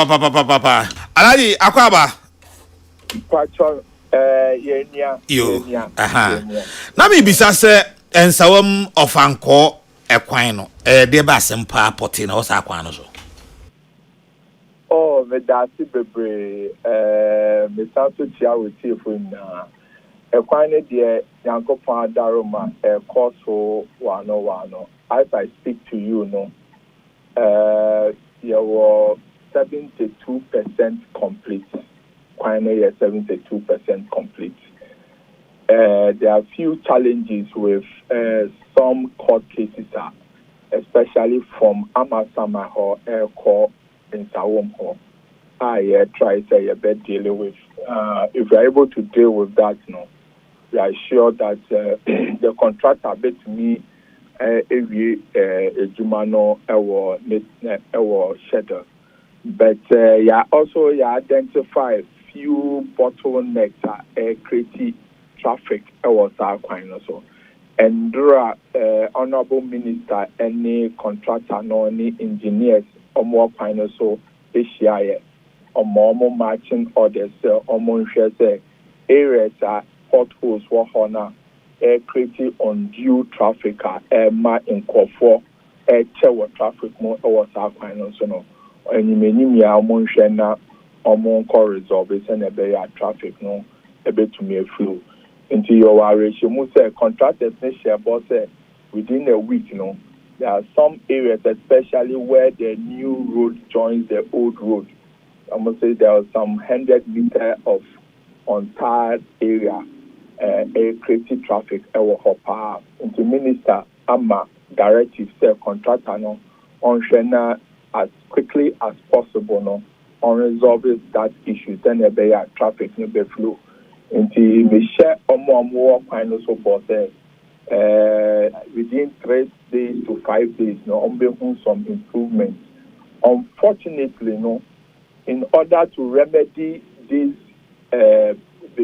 Papa. Alaji akwaba. Pacho yenya. Aha. Na me bisa se ensawam ofanko ekwan no. De ba sempa poti na osa akwan no so. Oh, me dasi bebre me santo tia weti fo na. Ekwan ne de Yankopon adaroma koso wano. As I speak to you no. You were 72% complete. Finally, 72% complete. There are few challenges with some court cases, especially from Amasama or Air Court in Sawom Hall. I try to say a bit dealing with. If we're able to deal with that, no, we are sure that the contractor bet me every Jumano our schedule. But also identify few bottlenecks create traffic was our so. And honorable minister, any contractor, no any engineers or more so ACI or more matching orders or more areas are potholes for honor creating undue traffic ma in Kofor chewa traffic more was our so no. And you may need na or resolve it and a traffic no a bit to me a flow into your ratio. Most contractors share boss within a week, there are some areas, especially where the new road joins the old road. I must say there was some 100 meters of untarred area, creative traffic, into minister Amma directive say contractor no on Shena as quickly as possible no on resolving that issue then a be traffic no be flow into we share more final so for say within 3 days to 5 days no on some improvements. Unfortunately no, in order to remedy this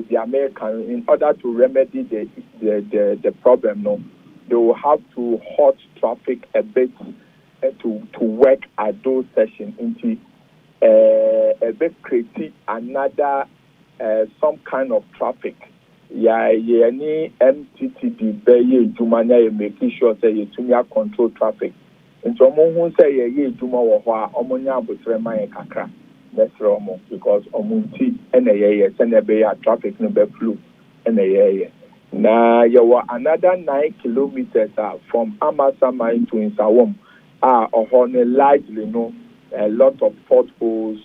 the American, in order to remedy the problem no, they will have to halt traffic a bit to work at those sessions into a bit create another some kind of traffic. Any MTTB be Jumania making sure that you control traffic. And so who say ye Juma wa omonya butrema kakra. That's wrong because omunti and a traffic no be flow and a now you were another 9 kilometers from Amasama to Insawam largely a lot of potholes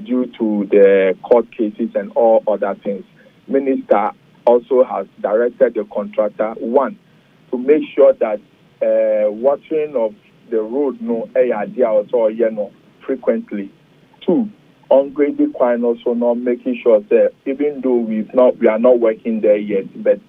due to the court cases and all other things. Minister also has directed the contractor one to make sure that watering of the road frequently. Two, ungraded quine also not making sure that even though we are not working there yet, but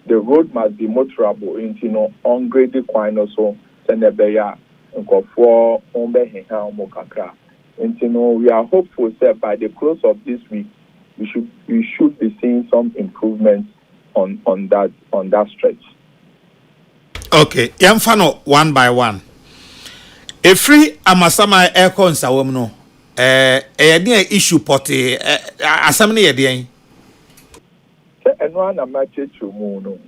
the road must be motorable into ungraded quine also Senebeya and for Kakra. And we are hopeful that by the close of this week we should be seeing some improvements on that stretch. Okay, Yamfano one by one. A free Amasama aircon sawom no. Issue potty asamni yedian. And one a match to moon.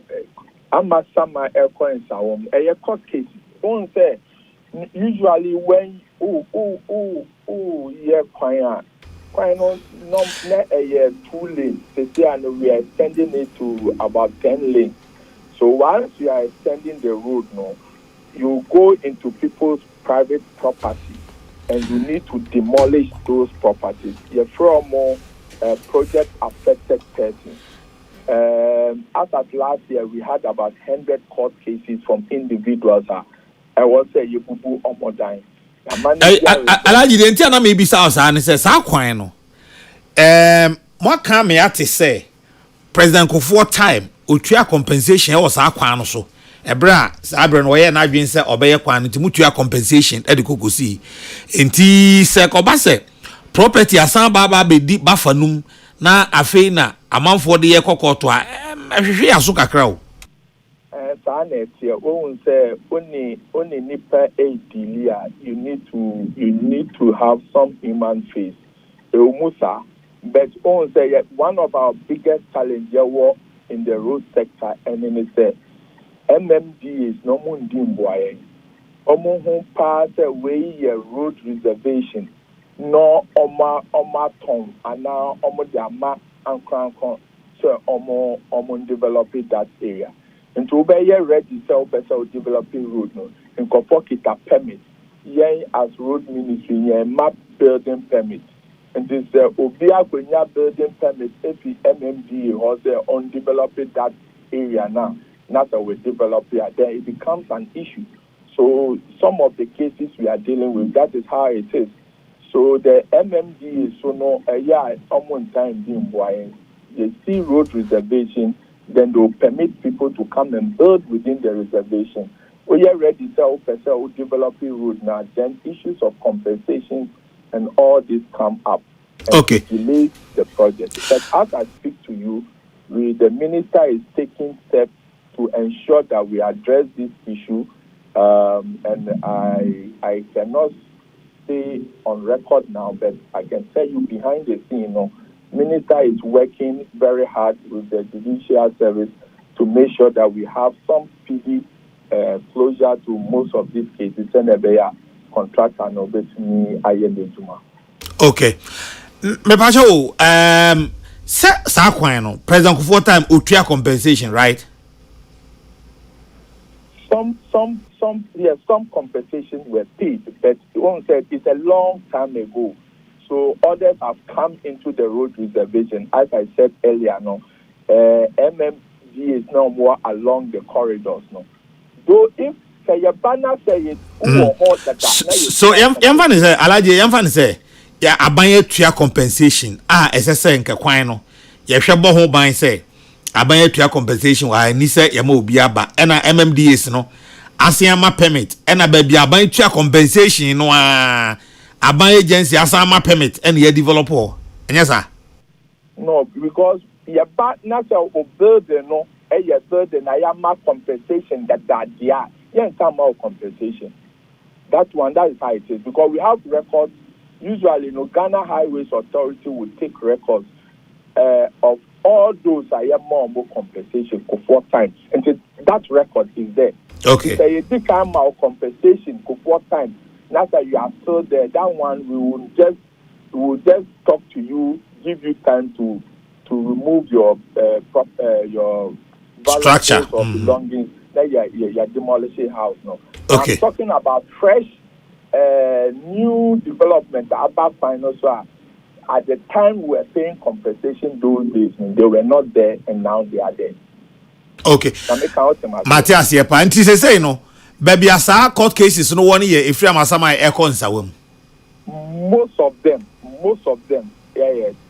Amasama aircon sawom. A court case. Don't say usually when quite not a year 2 lanes. And we are extending it to about 10 lanes. So once you are extending the road, you go into people's private property and you need to demolish those properties. You're from more project affected persons. As of last year, we had about 100 court cases from individuals. I was say you boo or more dying. Alaji the entire maybe South and says Aquino. What can me at say President Kufuor time utua compensation was Aquano so. Ebra Sabran way na adwin se obeye kwan nti mutua compensation e de kokosi enti se kobase property asan baba bedi bafanum na afei na amanfo de ye kokoto a ehwehwe aso kakra o sa na etie o say oni nipa e dilia you need to have some human face Umusa, but on say one of our biggest challenges in the road sector, and then it's the MMD is no more dimboy. Omo pass away a road reservation. No oma tom and now omo diama and crankon so omo developing that area. And to be ready to developing road no in Kopokita permit. Yen as road ministry yen map building permit. And this Obia Kwenya building permit if the MMD was on developing that area now. Not that we develop here, then it becomes an issue. So some of the cases we are dealing with, that is how it is. So the MMD is so no someone time being buying. They see road reservation, then they will permit people to come and build within the reservation. We are ready to develop a road now. Then issues of compensation and all this come up and delay the project. But as I speak to you, the minister is taking steps to ensure that we address this issue. And I cannot say on record now, but I can tell you behind the scene, Minister is working very hard with the judicial service to make sure that we have some speedy closure to most of these cases. And they are contract and obviously Ayendejuma. Okay. Me pacho sa kwano President Kufuor time utia compensation, right? Some compensations were paid, but one said it's a long time ago. So others have come into the road reservation. As I said earlier, MMD is now more along the corridors. Though if Sayabana say it, so Yamfan say, Alaji Yamfan say, ya abanye tuya compensation. SSN nke kwano. Ya shebo ho ban say. Abanye tuya compensation wa ni se yama obi aba ena MMDS no asiama permit ena baby abanye tuya compensation no abanye agency asiama permit ena ye developer enya sa no because ya ba na se o build no ya build na ya ma compensation that dia yen come out compensation that is how it is because we have records usually Ghana Highways Authority would take records of all those I have more compensation for 4 times. And that record is there. Okay. If you take out compensation for 4 times, now that you are still there, that one we will just talk to you, give you time to remove your structure or belongings. Then you're demolishing house now. Okay. I'm talking about fresh new development about financial. At the time we were paying compensation those days, they were not there, and now they are there. Okay. Matthias, yeah, panti say no. Baby, asa court cases no 1 year. If you are Masama Eko Nsawem. Most of them,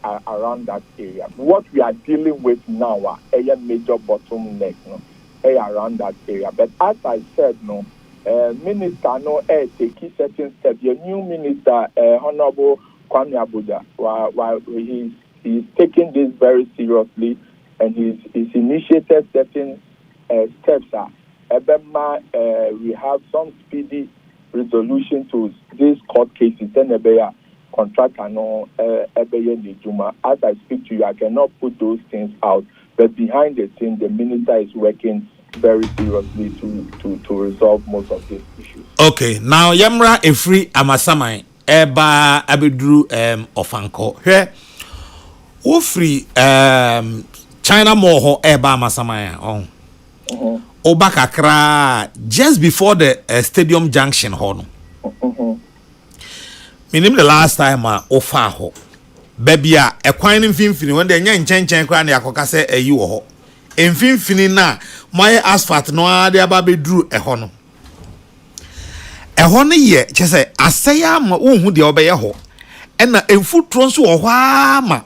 are around that area. What we are dealing with now are a major bottleneck, around that area. But as I said, minister take certain steps. Your new minister, Honorable Kwame Abuja, while he's taking this very seriously, and he's initiated certain steps. We have some speedy resolution to these court cases. Then contract and as I speak to you, I cannot put those things out, but behind the scene, the minister is working very seriously to resolve most of these issues. Okay, now Yamra Efri Amasamai. Eba abedru ofanko hwe wo free China Mall ho eba masamaya on oba kakra just before the stadium junction ho no minim the last time ofa ho baby a ekwan no mfimfini when the nya nchenchen kwa na yakoka se ayi wo ho mfimfini na moye asphalt no ade aba bedru ho no ehon ye chese asaya ma wohu de obeye ho ena emfutro nso wo hwa ma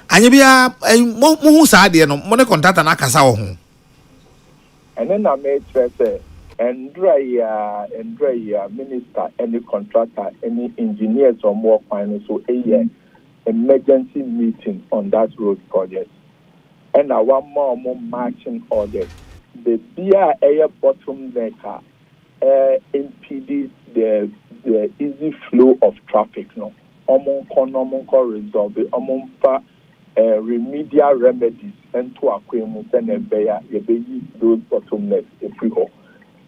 anye bia mohu sa de no mo ne contractor na kasa wo ho ene na me trese endra ya minister any contractor any engineers or more finance so emergency meeting on that road project and one more marching orders the beer air bottom maker impede the easy flow of traffic omo resolve omo fa remedial remedies into akwemu send ebeya yebeyi those bottlenecks every ho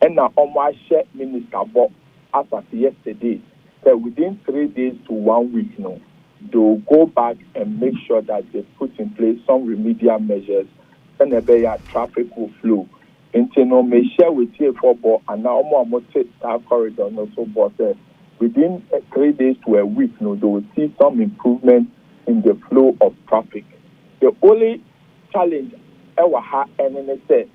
and na omo share minister bo as of yesterday so within 3 days to 1 week no they'll go back and make sure that they put in place some remedial measures send ebeya traffic will flow into no may share with you for bo and now omo take that corridor no so but within 3 days to a week no they will see some improvement in the flow of traffic. The only challenge ever had and say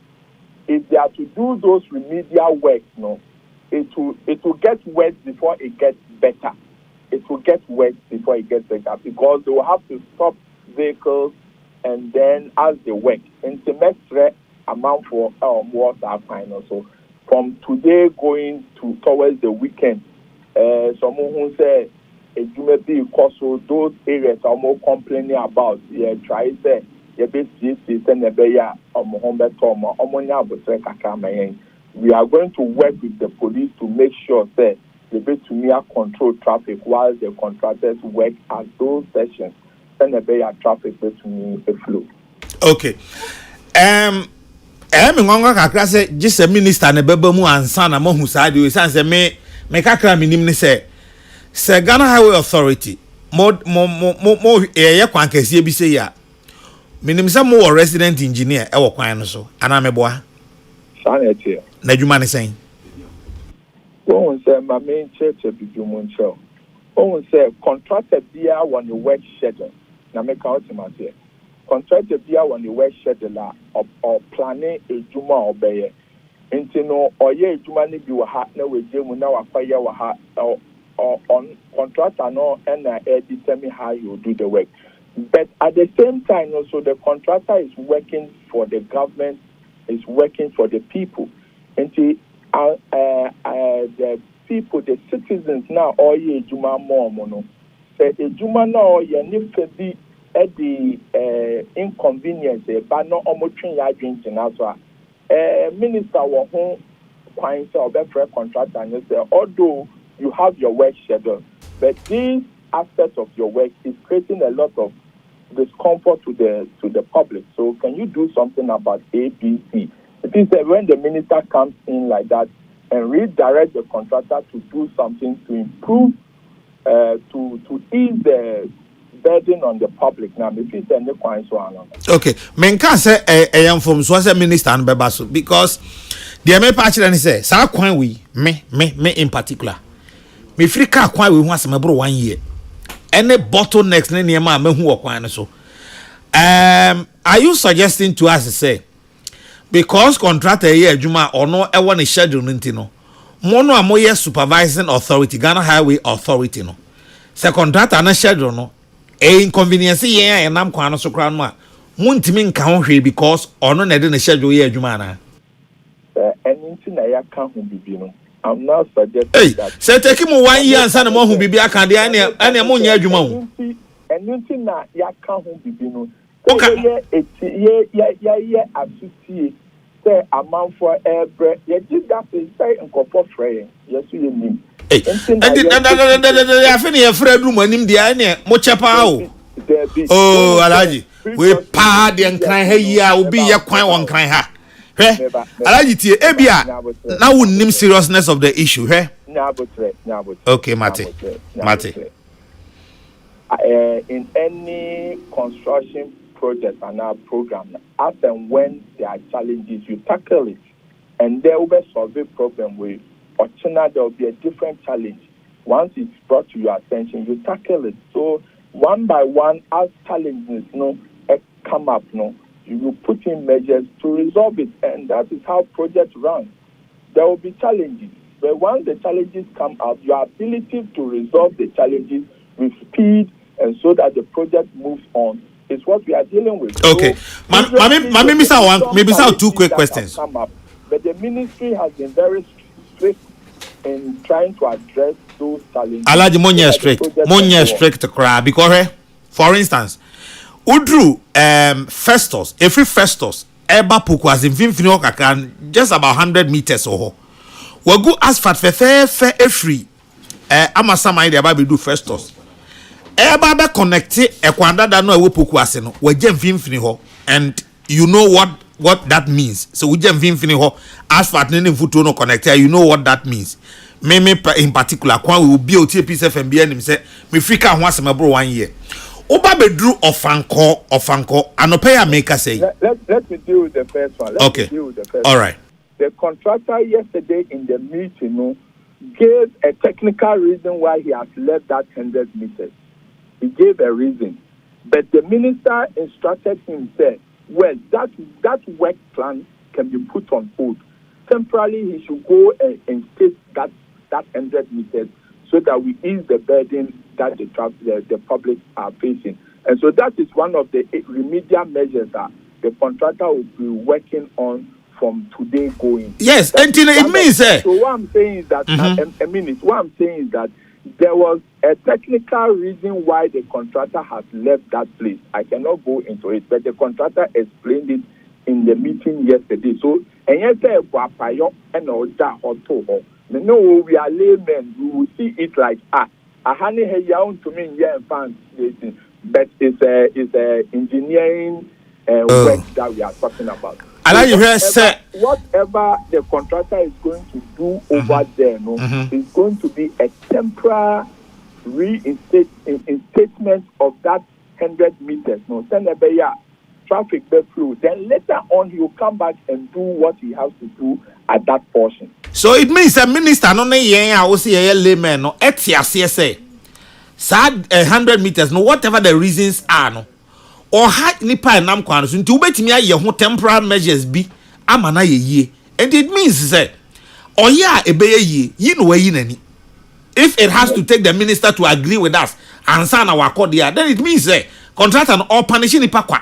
if they are to do those remedial works, no, it will get worse before it gets better. It will get worse before it gets better because they will have to stop vehicles and then as they work in semester amount for water final. So from today going towards the weekend, someone who say you may be because those areas are more complaining about. Yeah, try say you be send a beya we are going to work with the police to make sure that the be to near control traffic while the contractors work at those sessions. Send a beya traffic to me a flow. Okay. Ngonga kakra say just a minister na beba mu ansa na mahu saade we say me kakra minim ni say Ghana Highway Authority mo kwan kese bi say ya minim say mo resident engineer e wo kwan no so ana meboa sanete na adwuma ne sen won say my main church bi mu ncho won say contractor bia on the work schedule na make out matter contractor bia on the work schedule or planning adwuma obeye nti no oye adwuma ne bi wa ha na we jemu na wakwaye wa ha or on contractor no and determine how you do the work. But at the same time also the contractor is working for the government, is working for the people. And the people, the citizens now all ye juma more mono. Say a juma now ye need to be at the inconvenience but not almost ya drinking as well. Minister wa home quite or better contractor and you say although you have your work schedule, but this aspect of your work is creating a lot of discomfort to the public. So can you do something about ABC? It is that when the minister comes in like that and redirect the contractor to do something to improve, to ease the burden on the public. Now, if it's any point so on. Okay, men can say I am from so as a minister and bebaso because the me patch and say sa kwan we me in particular. Me free car kwan we wan some bro 1 year. Any bottlenecks na niam me hu okwan so. Are you suggesting to us say because contractor here adwuma ono e won schedule nti no mo no amoye supervising authority Ghana Highway Authority no se contractor na schedule no inconvenience yen enam kwan no so kra no a muntimi nka ho hwe because ono na de na schedule here adwuma na anything na ya kan ho bibi no I'm not suggesting that. Say take him 1 year and send him who be aka de ane mo nya adwuma hu. Anything na ya kan ho bibi no. Okay. Yeah, asutie. Say amount for every. You did that say nkofo frey. Yes you mean. Hey. I feel your friend room anim de ane mo chepa o. Oh, Alaji. We pa de nkran ha yi a obi ye kwan won nkran ha. Alaji tie ebia na wonnim seriousness of the issue okay Mate in any construction project and our program as and when there are challenges you tackle it and there will be solve a problem with or there will be a different challenge once it's brought to your attention you tackle it so one by one as challenges come up you will put in measures to resolve it, and that is how projects run. There will be challenges, but once the challenges come out, your ability to resolve the challenges with speed and so that the project moves on is what we are dealing with. Okay, so, maybe two quick questions. Up, but the ministry has been very strict in trying to address those challenges. Alaji Monya strict to cry because, for instance. Udru Festus, every Festus, Eba Puku as in Finfino Kakan, just about 100 meters or we go asphalt fe every Amasama idea Bible do Festus. Eba connect ekwanda da no ewo poku ase no waje mfimfini ho and you know what that means. So waje mfimfini ho asphalt ne mfuto no connect you know what that means. Me in particular kwa we will be oti piece FM be anim say me frika ho asem bro 1 year. Oba bedru ofanko anope ya make say. Let me deal with the first one. Let me deal with the first All right. The contractor yesterday in the meeting gave a technical reason why he has left that 100 meters. He gave a reason. But the minister instructed him, said, well, that work plan can be put on hold. Temporarily, he should go and take that 100 meters so that we ease the burden that the public are facing. And so that is one of the remedial measures that the contractor will be working on from today going. Yes, and it means so what I'm saying is that what I'm saying is that there was a technical reason why the contractor has left that place. I cannot go into it, but the contractor explained it in the meeting yesterday. So and yes, no, we are laymen. We will see it like a honey to me but it's a engineering work that we are talking about. Whatever the contractor is going to do over there, is going to be a temporary reinstatement of that 100 meters. Send a traffic flow. Then later on, he will come back and do what he has to do at that portion. So it means the minister no layman no say 100 meters no whatever the reasons are no or ha nipa nam kwan so nti ubetimi aye ho temporary measures bi amana ye and it means say oya ebeye yi no wayi nani if it has to take the minister to agree with us and sign our accord there then it means say contractor no punishing nipa kwa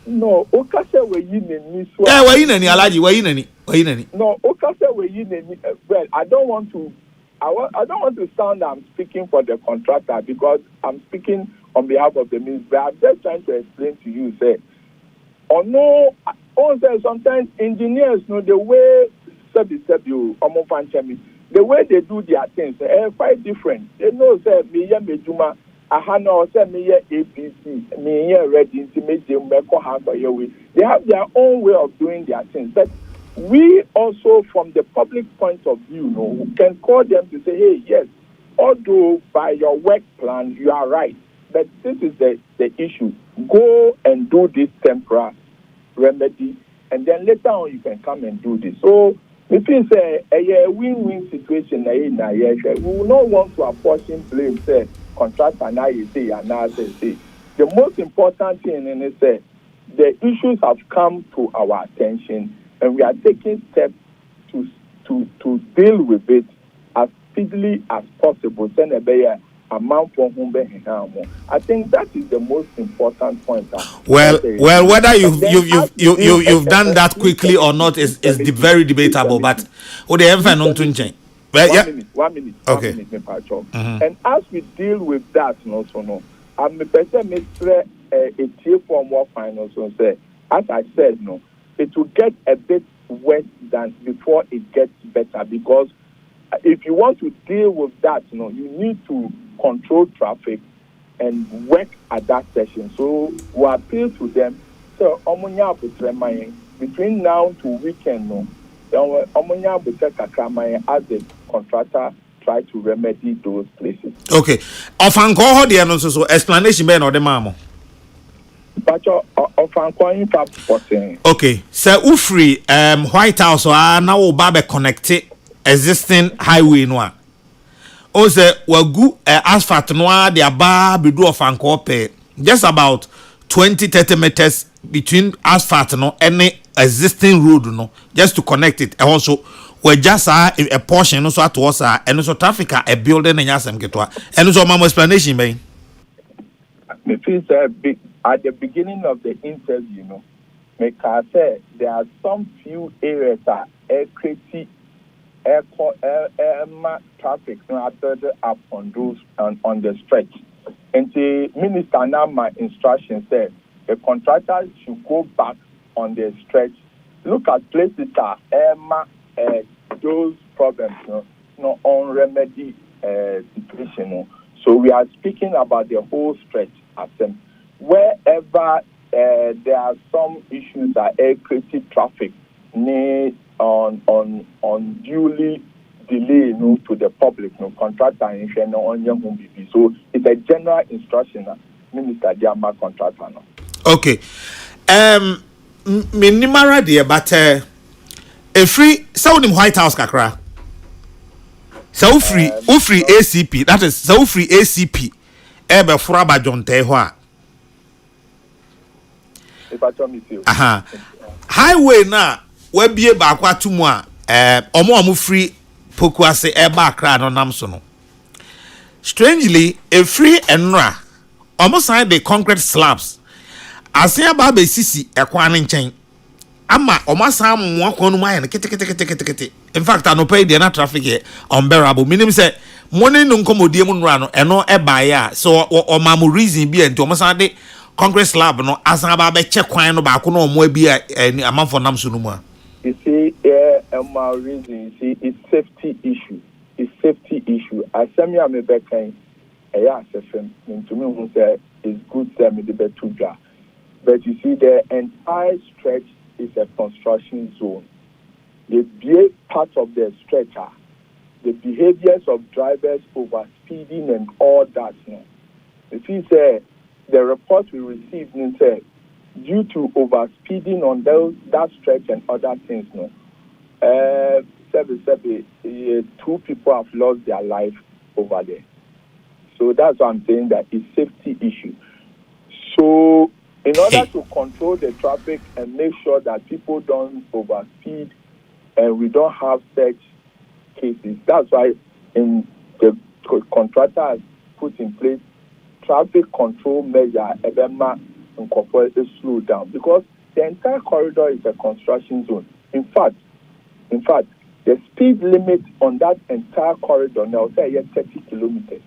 no okase wayi nani so wayi nani alaji wayi nani no okase wayi nani well I don't want to sound I'm speaking for the contractor because I'm speaking on behalf of the minister. But I'm just trying to explain to you, say, sometimes engineers know the way the way they do their things, they're quite different. They know say me mejuma ahana or say me APC, me ready to make them they have their own way of doing their things. But we also, from the public point of view, can call them to say, hey, yes, although by your work plan, you are right, but this is the issue. Go and do this temporary remedy, and then later on you can come and do this. So, if it's a win-win situation, we will not want to apportion blame, say, contractor, now you say, and now say. The most important thing is that the issues have come to our attention, and we are taking steps to deal with it as speedily as possible. I think that is the most important point. Well, whether you've done that quickly or not is very debatable. But what the infant on to one minute. Okay. 1 minute, and as we deal with that, I'm a person a tier for more final. So say, as I said, it will get a bit worse than before it gets better, because if you want to deal with that, you need to control traffic and work at that session. So we appeal to them. So between now to weekend, as the contractor try to remedy those places. Okay. Often go there so explanation be no the mamo. But okay, so ufri White House now oba connect existing highway no. O say wagu asphalt no the aba be do ofanko pe just about 20-30 meters between asphalt no any existing road no just to connect it. And also we just a portion no so towards and so traffic a building and yasem ketwa. And so mama explanation be. Me feel big. At the beginning of the interview, make I say there are some few areas that crazy traffic up on those on the stretch. And the minister now my instruction said the contractor should go back on the stretch, look at places that those problems, on remedy situation. So we are speaking about the whole stretch. Wherever there are some issues that creative traffic on duly delay to the public, contractor and on young home. So it's a general instruction, Minister Diama contractor. Okay. Minimara dear, but a free Saudi White House kakra. So free ACP, that is so free ACP. Ebe Furaba John Tehua. Highway na we be bakwa tumwa omo free pokuase eba akra no namso no. Strangely, a free enra almost like the concrete slabs. Asia ba be sisi ekwan nchen. Ama omasa mo akonu ma yen kete. In fact, I no pay the traffic here unbearable. Meaning say money no nkomodie mu nra no eno eba ya so o ma mo reason bi enti omasa de concrete slab no asan ba be check kwan no ba ko no omo bi amanfo namso no mu a. You see, my reason, you see, it's safety issue. It's safety issue. As some year me back to me who say it's good to me the better. But you see, the entire stretch is a construction zone. The big part of the stretcher, the behaviors of drivers over speeding and all that. If you say the report we received, say due to over speeding on that stretch and other things, 2 people have lost their life over there. So that's why I'm saying that it's safety issue. So in order to control the traffic and make sure that people don't overspeed and we don't have such cases, that's why in the contractor has put in place traffic control measure and corporate slow down because the entire corridor is a construction zone. In fact, the speed limit on that entire corridor now say 30 kilometers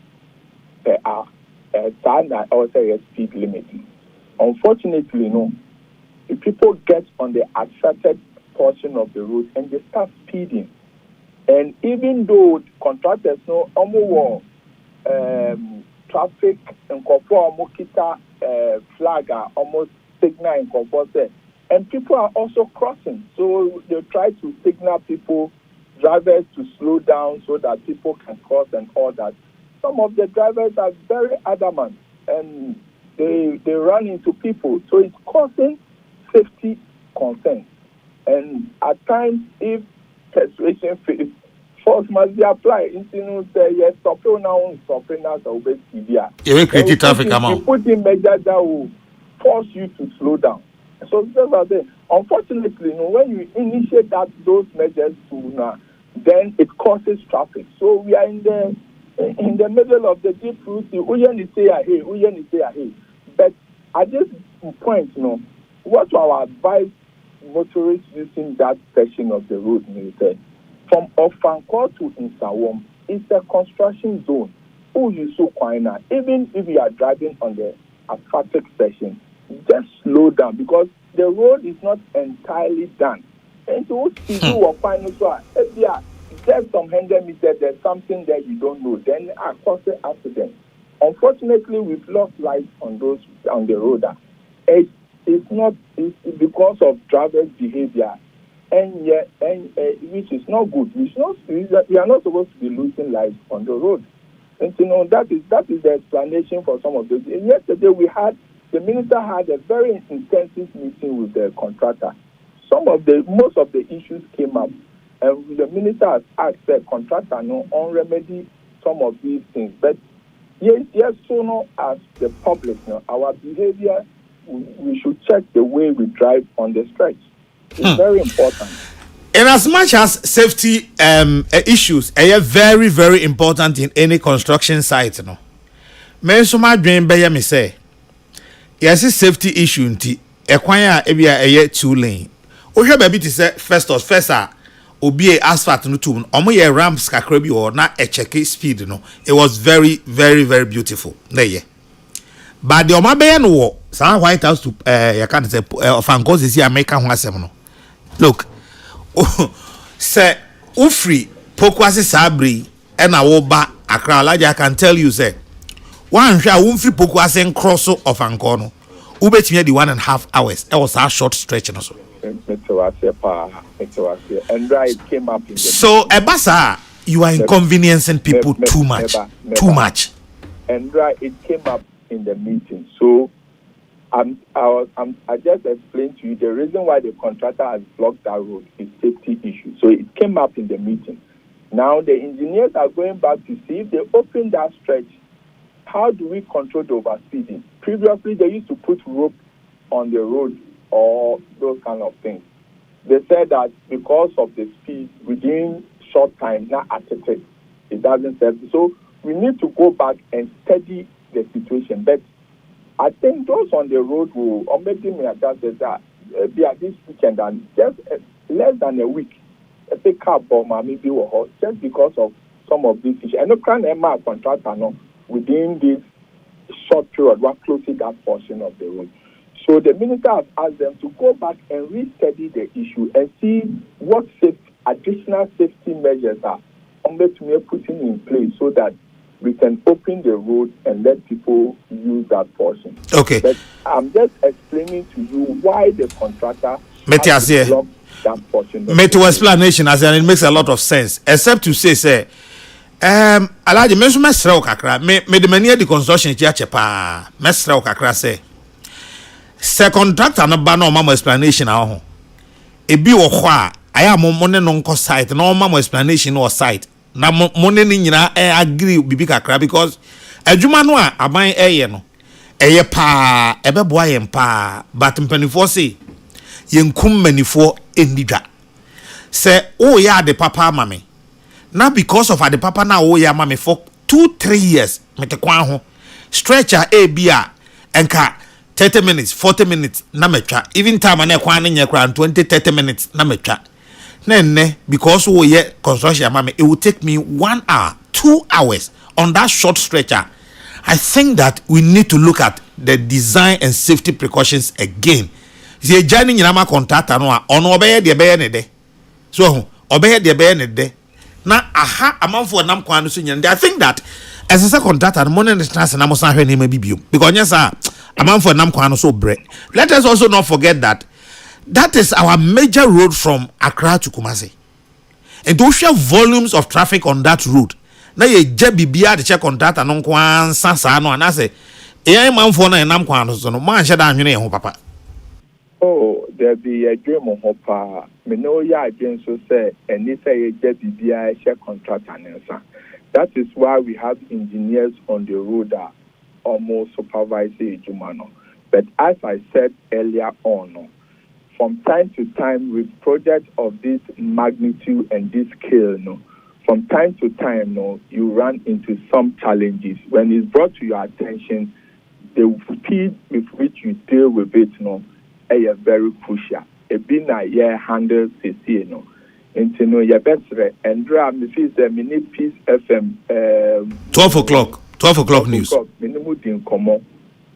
per hour. I would say a speed limit. Unfortunately, if people get on the accepted portion of the road and they start speeding, and even though contractors know almost traffic and kita flag are almost signal and compulsory, and people are also crossing, so they try to signal people, drivers to slow down so that people can cross and all that. Some of the drivers are very adamant and they run into people, so it's causing safety concerns. And at times, if persuasion fails, force must be applied. Say yes, stop now, so obey severe. You create traffic amount. You put in measures that will force you to slow down. So that's what I say. Unfortunately, when you initiate those measures then it causes traffic. So we are in the middle of the deep route. But at this point, what our advice motorists using that section of the road from Ofankor to Insawam is a construction zone. Even if you are driving on the asphaltic section, just slow down because the road is not entirely done. And to see you or find if there's some 100 meters, there's something that you don't know, then I cause an accident. Unfortunately, we've lost lives on the road. It's because of drivers' behavior, which is not good. We are not supposed to be losing lives on the road. And that is the explanation for some of those. And yesterday the minister had a very intensive meeting with the contractor. Most of the issues came up, and the minister has asked the contractor on remedy some of these things. But yes, so as the public, our behavior, we should check the way we drive on the stretch. It's very important. And as much as safety issues are very, very important in any construction site, me so my dream be me say, yes, safety issue nti ekwanya ebia 2 lane. Ohwe baby to say first obi asphalt no tum omo ye ramps kakra bi or na check speed no. It was very, very, very beautiful. There. But the omabe no wo San White House to you can say Ofankor is America ho asem no. Look, say ufri pokwase sabri e na wo ba Accra Alaja, I can tell you say one shall won't feel poku as in cross of Ancono. Ubet me 1.5 hours. It was a short stretch. And right came up in the so Ebasa, you are inconveniencing people too much. Too much. And right, it came up in the meeting. So I just explained to you the reason why the contractor has blocked that road is safety issue. So it came up in the meeting. Now the engineers are going back to see if they open that stretch, how do we control the overspeeding? Previously, they used to put rope on the road or those kind of things. They said that because of the speed, within short time, not at it doesn't serve. So we need to go back and study the situation. But I think those on the road will, or maybe me just say that be at this weekend and just less than a week, a car bomb maybe just because of some of these issues. And no can a contractor no within this short period we're closing that portion of the road. So the minister has asked them to go back and re-study the issue and see what additional safety measures are putting in place so that we can open the road and let people use that portion. Okay. But I'm just explaining to you why the contractor has to block that portion. Meto explanation as it makes a lot of sense. Except to say, Alaji, me mesrel kakra, me the mania the construction chiache pa, mesrel kakra say. Se contractor no ba no mama explanation aho. Ebi wo ho a aya mo ne no nko site no mama explanation no site. Na mo ne ni nyina agree bibi kakra because adwuma no a aban eye no eye pa ebeboa yen pa but mpanifo say yenkum manifo enidwa. Se o ya de papa mame. Now because of the papa na o ya mame for 2-3 years mete kwan ho stretcher abia enka 30 minutes 40 minutes na metwa even time na kwan na nyekra 20-30 minutes na metwa na because o ye construction mame it will take me 1 hour 2 hours on that short stretcher. I think that we need to look at the design and safety precautions again. The journey nyina ma contractor no a ono obeye de beye ne de so obeye de beye ne de na aha amanfo nam kwan no so nyane. I think that as a contractor no money trans na mo san hwe ne ma bibio because yes amanfo nam kwan no so bre. Let us also not forget that that is our major road from Accra to Kumasi, and those share volumes of traffic on that road na ye je bibia de check contractor no kwan sansa no na say e amanfo na nam kwan no so no man hye da anwene ho papa. Oh, there be a dream of hopa. Me know ya again so say and if I get BBI share contract and answer. That is why we have engineers on the road that almost supervise Jumano. But as I said earlier on, from time to time with projects of this magnitude and this scale, from time to time, you run into some challenges. When it's brought to your attention, the speed with which you deal with it, is very crucial. Ebina handle CC into your best and me feel the minute Peace FM 12 o'clock news. Minimum din komo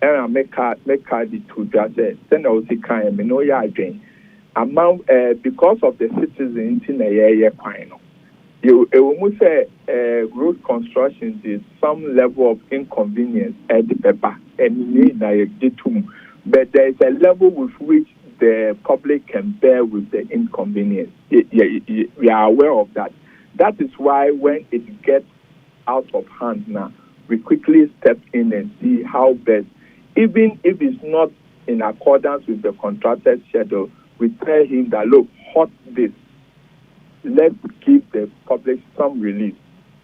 and I make the two just send out the kind me know ya again amount because of the citizens in a quino. You almost say road construction is some level of inconvenience at the paper and need but there is a level with which the public can bear with the inconvenience. We are aware of that. That is why when it gets out of hand now, we quickly step in and see how best, even if it's not in accordance with the contractor's schedule, we tell him that, look, halt this. Let's give the public some relief.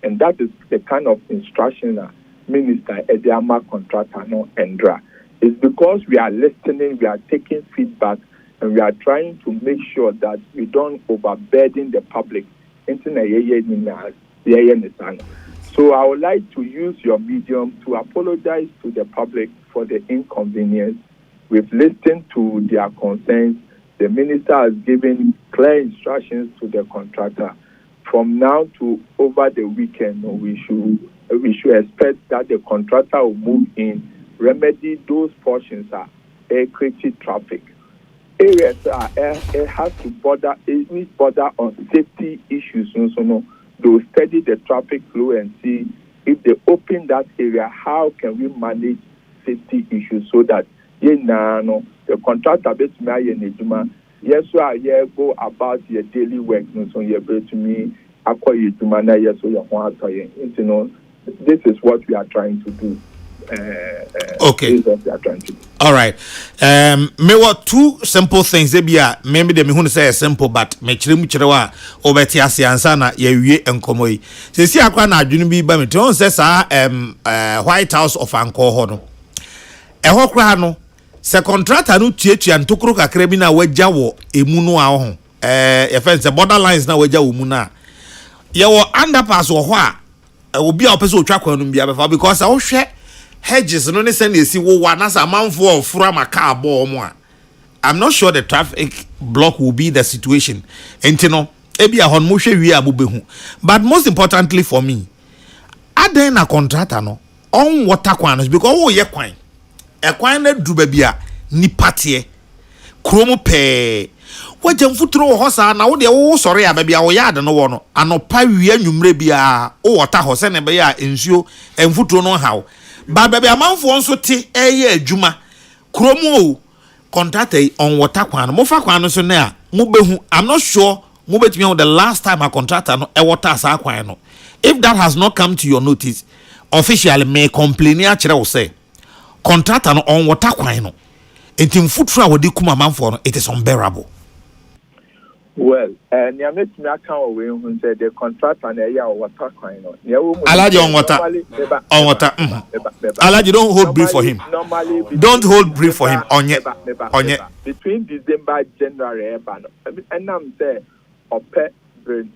And that is the kind of instruction that Minister Ediama contractor no Endra. It's because we are listening, we are taking feedback, and we are trying to make sure that we don't overburden the public. So I would like to use your medium to apologize to the public for the inconvenience. We've listened to their concerns. The minister has given clear instructions to the contractor. From now to over the weekend, we should expect that the contractor will move in, remedy those portions are creating traffic. Areas it has to border on safety issues. They'll study the traffic flow and see if they open that area, how can we manage safety issues so that the contractor bit me yes, I go about your daily work, so you're able to me acquire you to manage yes, so you're this is what we are trying to do. Okay. This is what we are trying to do. All right. Me what two simple things. Maybe they me who say simple, but me chire obeti ase ansa na ye wie enkomo yi. Se si akwa na adwunu bi ba me ton say sa White House of Anko ho no. Eho kra no se contractor no tuatua ntokoro kakra bi na wagya wo emu no a ho. Ye fence borderlines na wagya wo mu na. Ye wo underpass wo ho a obi a opese otwa kwa no bia befa because wo hwe hedges no ne send esi wo wa na sa manfo ofura maka abo mo a I'm not sure the traffic block will be the situation enti no ebi a hon mo hwe wi abubehu but most importantly for me aden na contractor no on water kwan no because wo ye kwan e kwan na du ba bia ni patie kromo pe wajam futuro ho sa na wo de wo sore ya ba bia wo ya de no wo no anopa wi anwumre bia wo water ho se ne be ya ensuo enfuturo no hawo ba baby amanfo nso te eye adwuma kromo contractor on water kwan mo fa kwan no so na mo behu I'm not sure mo betimi the last time a contractor no e water sa kwan no if that has not come to your notice officially may complain a kire wo say contractor no on water kwan no entim futuro a wodi kuma amanfo no it is unbearable. Well, and you make me account away who said the contractor and a water coin. Alaji on water. On water. Alaji, don't hold brief for him. Don't hold brief for him. On yet. Between December, January, and I'm saying,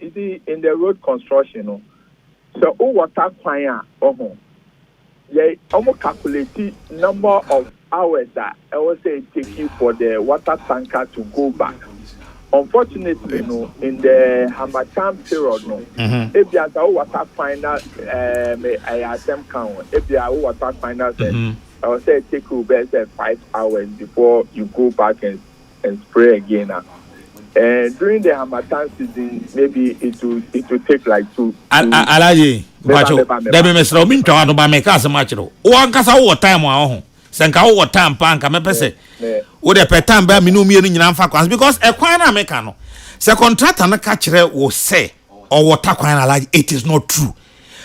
is it in the road construction? So, water coin. Yeah, almost calculate number of hours that I will say take you for the water tanker to go back. Unfortunately, in the Hamatan period, if you are the water final, I attempt count. If you are water final, I will say take you best 5 hours before you go back and spray again. And during the Hamatan season, maybe it will take like 2. Alaji, bacho. Debi mesra omi ntwa no ba me ka asema kire. O ankasa wo time a ho. Senka wo time pa anka me pese. Wo de petan ba minu mienu nyina mfa kwan because e kwan na me ka no. Se contractor na ka kire wo say or water kwan Alaji, it is not true.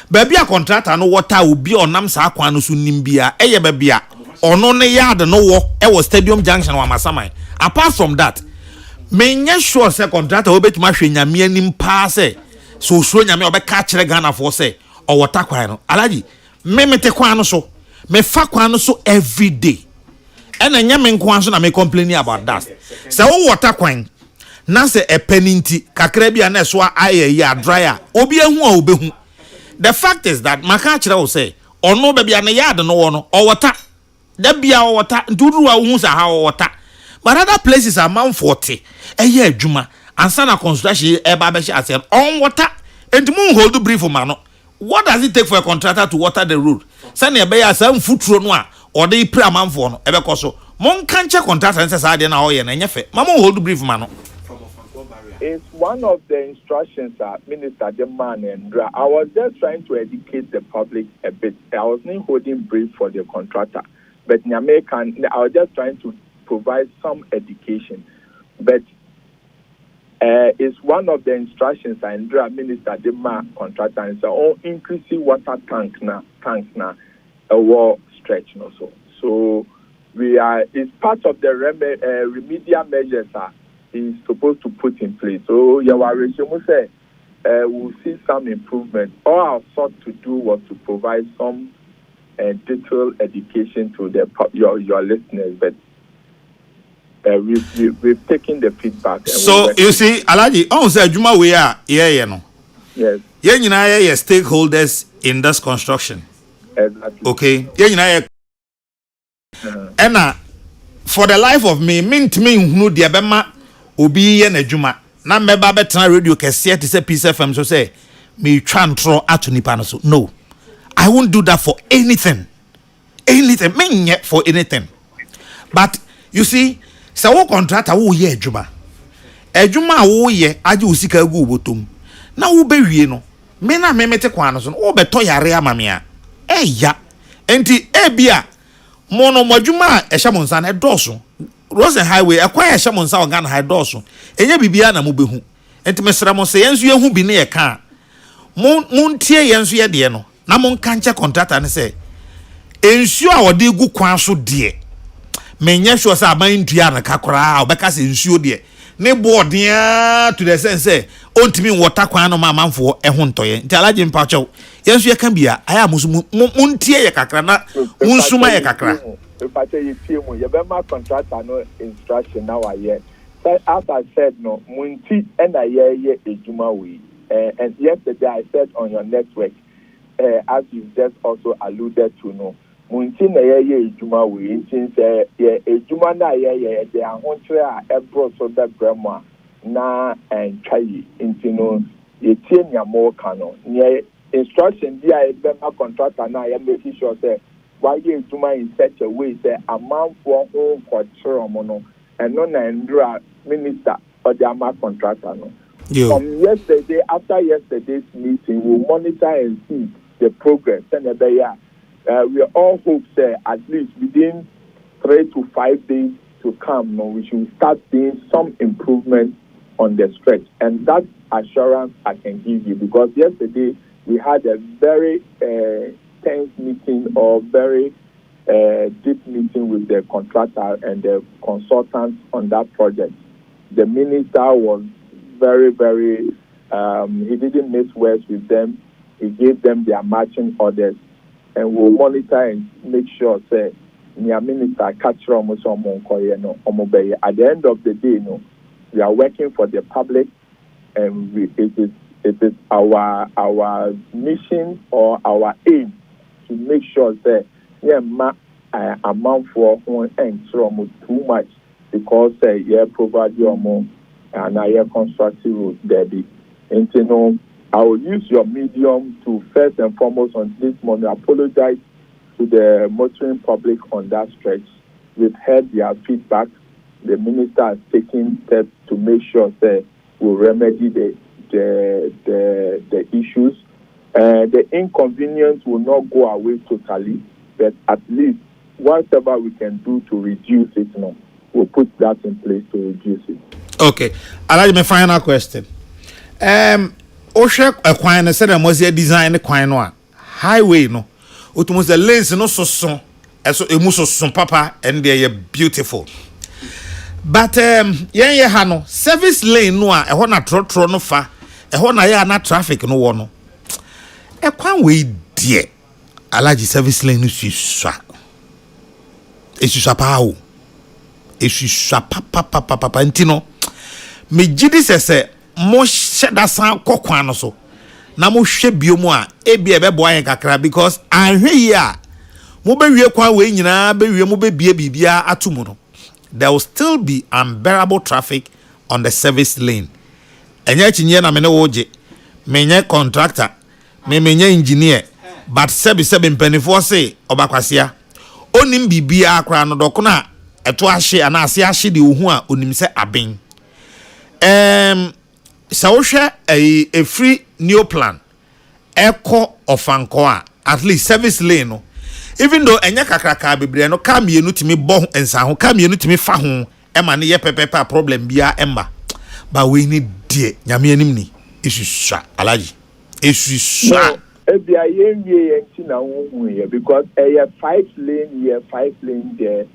Baby a contractor no water obi onam sa kwan no so nimbia eye baby a ono ne yard no wo e wo Stadium Junction wa Masamai. Apart from that, menye sure say contractor obetuma hwe nyame anim pa say so so nyame obeka kire Ghana for say or water kwan no Alaji me mete kwan no so me fa kwan no so every day and nyame nkwan so na me complaining about that say wo water kwan na say e peninti kakra bia na so aye ya dryer obi ehu a obehu the fact is that maka kire wo say ono ba bia na yard no wo no o water da bia o water nduru a hu sa ha o water but other places are man 40 eye adwuma ansa na construction e ba be shi ase on water and mun hold brief for man. What does it take for a contractor to water the road? Send a bay as some futuro no or they pre a man for no ever coso. Mon can't check contractor and says I didn't know and yefe. Mamma hold brief man. It's one of the instructions that Minister Deman and I was just trying to educate the public a bit. I was not holding brief for the contractor, but I was just trying to provide some education. But it's one of the instructions and Minister Dema contractor and so increasing water tanks now a wall stretch so we are it's part of the remedial measures is supposed to put in place. So resume say we'll see some improvement. All I sought to do was to provide some detailed education to your listeners, but we've taken the feedback. So you see, Alaji, on say Juma we are here, no. Yes. Yeah, you know, stakeholders in this construction. Exactly. Okay. Yeah, you know, and for the life of me, mint me who the abema obi ye na Juma. Na meba betra radio kese to say Peace FM so say me try and throw at nipa no so. No, I won't do that for anything. Anything, me for anything. But you see. So wo contractor wo ye adwuma wo ye age usika gu botom na wo bewie no me na me mete kwan no so wo beto yare ama me a eya enti ebia mono modwuma a ehya monsa na edoso Rosen Highway ekwa ehya monsa o Ghana edoso enye bibia na mo behu enti mesra mo se yenso yehu bi ne ye ka montie yenso ye de no na mon kanche contractor ne se ensuo a wode gu kwan so de menye sure say aban ntua na kakora obeka se ensuo de ne boardia to the sense say ontimi water kwan no manfo ehun ntoye nti alaje mpacho yenso ye kan bia aya musu muntie ye kakra na munsuma ye kakra if I say you see mu ye be ma contractor no instruction now aye as I said no munti and aye ejuma we and yesterday I said on your network as you just also alluded to no munti na ye ejuma we ntin say ye ejuma na ye de ahontre a ebro so da grandma na entwai nti no ye tie nyamo kano ne instruction dia e be ma contractor na ye make sure say why ye ejuma in such a way say amount for whole control no and no na ndra minister or the ama contractor no. From yesterday, after yesterday's meeting, we'll monitor and see the progress. And we all hope that at least within 3 to 5 days to come, we should start seeing some improvement on the stretch. And that assurance I can give you, because yesterday we had a very tense meeting or very deep meeting with the contractor and the consultants on that project. The minister was very, very, he didn't miss words with them. He gave them their marching orders, and we'll monitor and make sure that the minister catch almost at the end of the day, we are working for the public, and it is our mission or our aim to make sure that amount for and too much because provide your more and I constructive road there be. And I will use your medium to first and foremost on this morning apologize to the motoring public on that stretch. We've heard their feedback. The minister has taken steps to make sure that we'll remedy the issues. The inconvenience will not go away totally, but at least whatever we can do to reduce it we'll put that in place to reduce it. Okay. I'll my final question. Osha a quine said I must design the quine highway no. Utumus the lanes no so as a muso papa and they're beautiful. But yeah hano service lane no a hona trotro no fa a hona ya na traffic no wono. A quine way dear. Alaji service lane no swa. It's papa. It's papa ntino. Me jidi sese mo sheda san kokwan no so na mo hwe biomu a ebia be boa yen kakra because ahwe yi a mo be wie kwan we nyina be wie mo be bie bibia atumu no there will still be unbearable traffic on the service lane enya chinye na me ne woje menye contractor menye engineer but sebi mpanifo say obakwasia onim bibia akra no doko na eto ahye ana ase ahye de ohu a onim se aben Saosha a free new plan echo of Ankoa at least service lane no even though enya kakraka bebre no ka mienu timi bo ensa ho ka mienu timi fa ho e ma ne ye pepepa problem bia emba but we need die nyame anim ni isusua alaji isusua ebia yenwie enti na wo here because a 5 lane here 5 lane there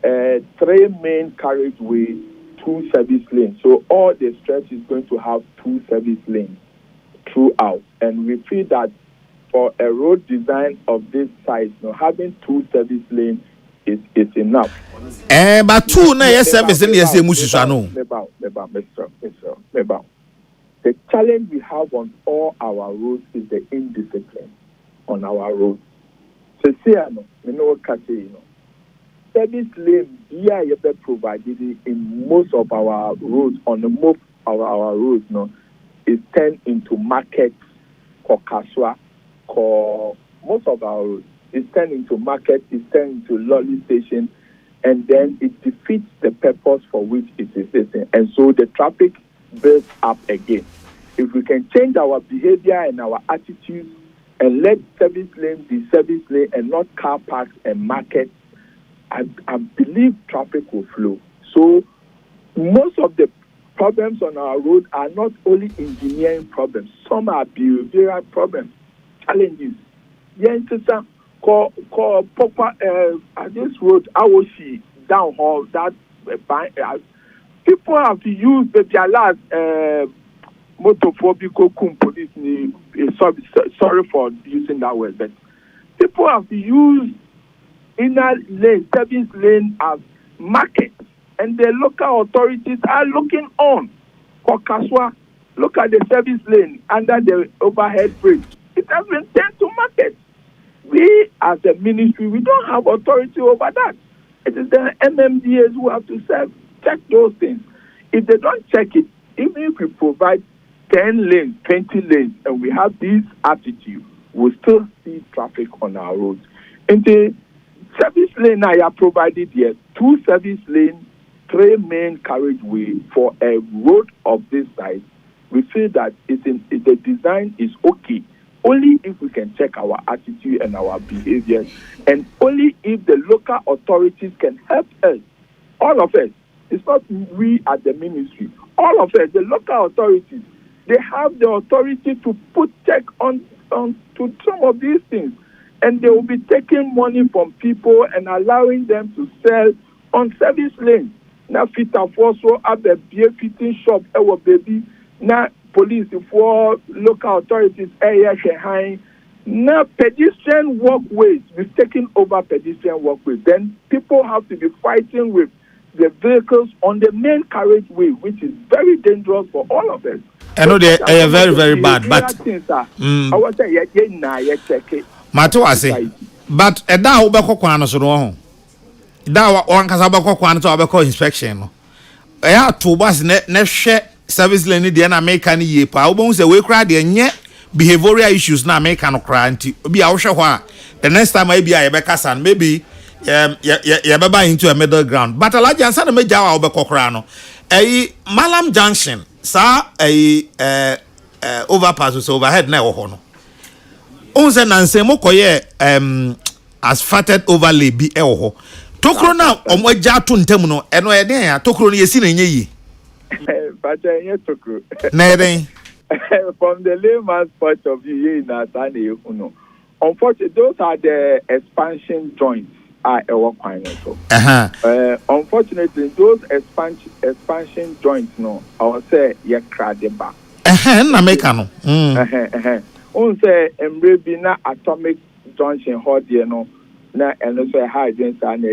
3 main carriageway 2 service lanes. So all the stretch is going to have 2 service lanes throughout. And we feel that for a road design of this size, having 2 service lanes is enough. But 2 na service lane yes no. The challenge we have on all our roads is the indiscipline on our roads. Service lane be provided in most of our roads most of our roads is turned into markets Kaswa most of our roads is turned into markets, is turned into lolly station, and then it defeats the purpose for which it is existing, and so the traffic builds up again. if we can change our behavior and our attitudes and let service lane be service lane and not car parks and markets, I believe traffic will flow. So most of the problems on our road are not only engineering problems. Some are behavioral problems, challenges. Yes, call at this road, Awoshi, downhall, that people have to use the last motophobic police. Sorry for using that word, but people have to use inner lane, service lane as market, and the local authorities are looking on. Kokaswa, look at the service lane under the overhead bridge. It has been turned to market. We, as a ministry, we don't have authority over that. It is the MMDAs who have to check those things. If they don't check it, even if we provide 10 lanes, 20 lanes, and we have this attitude, we'll still see traffic on our roads. In the service lane I have provided here, 2 service lanes, 3 main carriageway for a road of this size. We feel that the design is okay. Only if we can check our attitude and our behavior, and only if the local authorities can help us, all of us. It's not we at the ministry. All of us, the local authorities, they have the authority to put check on to some of these things, and they will be taking money from people and allowing them to sell on service lanes. Now, fit also at the beer fitting shop, baby. Now, police for local authorities, high. Now, pedestrian walkways, we've taken over pedestrian walkways. Then people have to be fighting with the vehicles on the main carriageway, which is very dangerous for all of us. I know they are very, very bad, but I want to say, Matuase, but a dow bako kwano so no. Da one kasa bako kwano to abako inspection no. E ya to bus ne hwe service lane de na America ni ye pa. Obon say we kra de nye behavioral issues na America no kra nti. Obi a wo hwe ho a the next time I be a ye kasa maybe ye beba into a middle ground. But alaji ansa na meja wa obeko kra no. Malam Junction sa overpass so overhead na wo ho no. Onse nanse mokoye asphalted overlay bi e wo ho. Tokro na omwaja to ntem no eno e den ya tokro no yesi na nye yi. But nye tokro. Na den. From the layman's point of view, ye na tane you. Unfortunately, those are the expansion joints are our kwan so. Unfortunately, those expansion joints no, I would say ye crowded back. Na make no. On say embre na atomic junction hot there no na and also high density and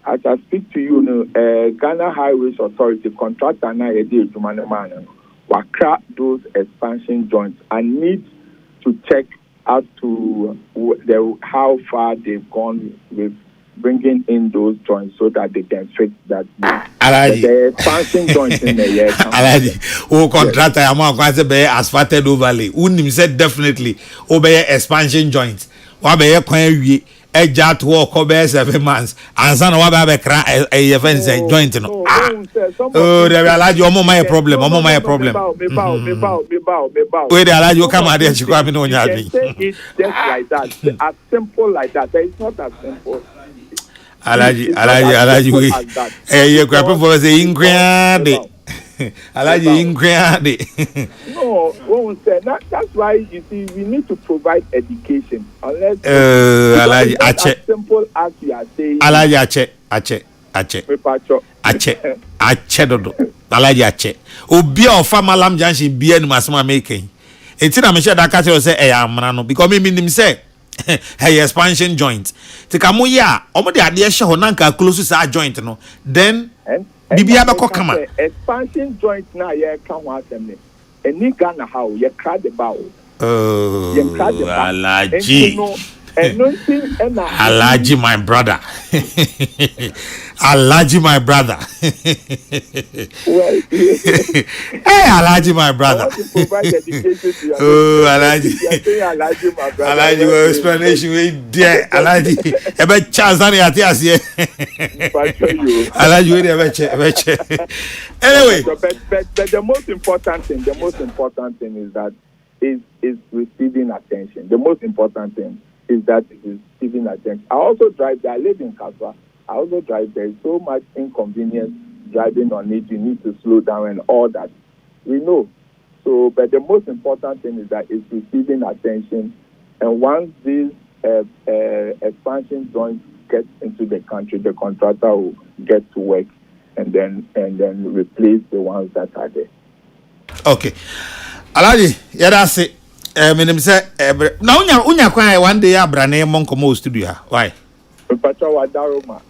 as I speak to you no Ghana Highways Authority contractor na e dey adwuma man wa crack those expansion joints and need to check as to how far they've gone with bringing in those joints so that they can fix that. The expansion joints in the year. Alaji, contractor amount quite be asphalted overlay. Unim said definitely obey expansion joints. Wa be kwan wie eja to work over 7 months. Ansa na wa be kra e fence joint no. Oh, there Alaji omo my problem. Omo my problem. Wait, Alaji o come ade chikwa mi no nya adwin. It's just like that. As simple like that. It's not as simple. Alaji we ye kwa for say increade Alaji increade no won't say that's why you see we need to provide education unless Alaji ache as simple as you are saying Alaji ache dodo Alaji ache obi ofa Malam Junction bia ni masema making enti na me share that catch say e amra no because me nim say hey expansion joint tikamu ya omo de ade hye ho nanka close to joint no then bibia be kokama expansion joint na ye ka ho asem eni Ghana how ye cry the bow Alaji Alaji my brother Alaji, my brother. Well, Hey, Alaji, my I brother. want to provide education to you. Oh, Alaji. You are saying Alaji, my brother. Alaji, well, explanation we there. Alaji, ebe chance ani ati asiye. Alaji, we ebe. Anyway, but the most important thing is that is receiving attention. The most important thing is that it is receiving attention. I also drive there. I live in Kaswa. I also drive there. So much inconvenience driving on it. You need to slow down and all that. We know. So, but the most important thing is that it's receiving attention. And once these expansion joints get into the country, the contractor will get to work and then replace the ones that are there. okay. Alaji, yada se. Menim say na unya kwan one day abrane monkomo studio ha. Why? Pacha Wadaroma.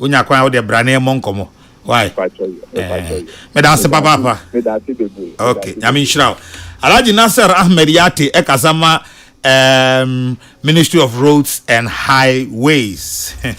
Unya kwan wo de brane monkomo. Why? Me da se papa. Okay, I mean shraw. Alaji Nasser Ahmed Yate ekasama Ministry of Roads and Highways.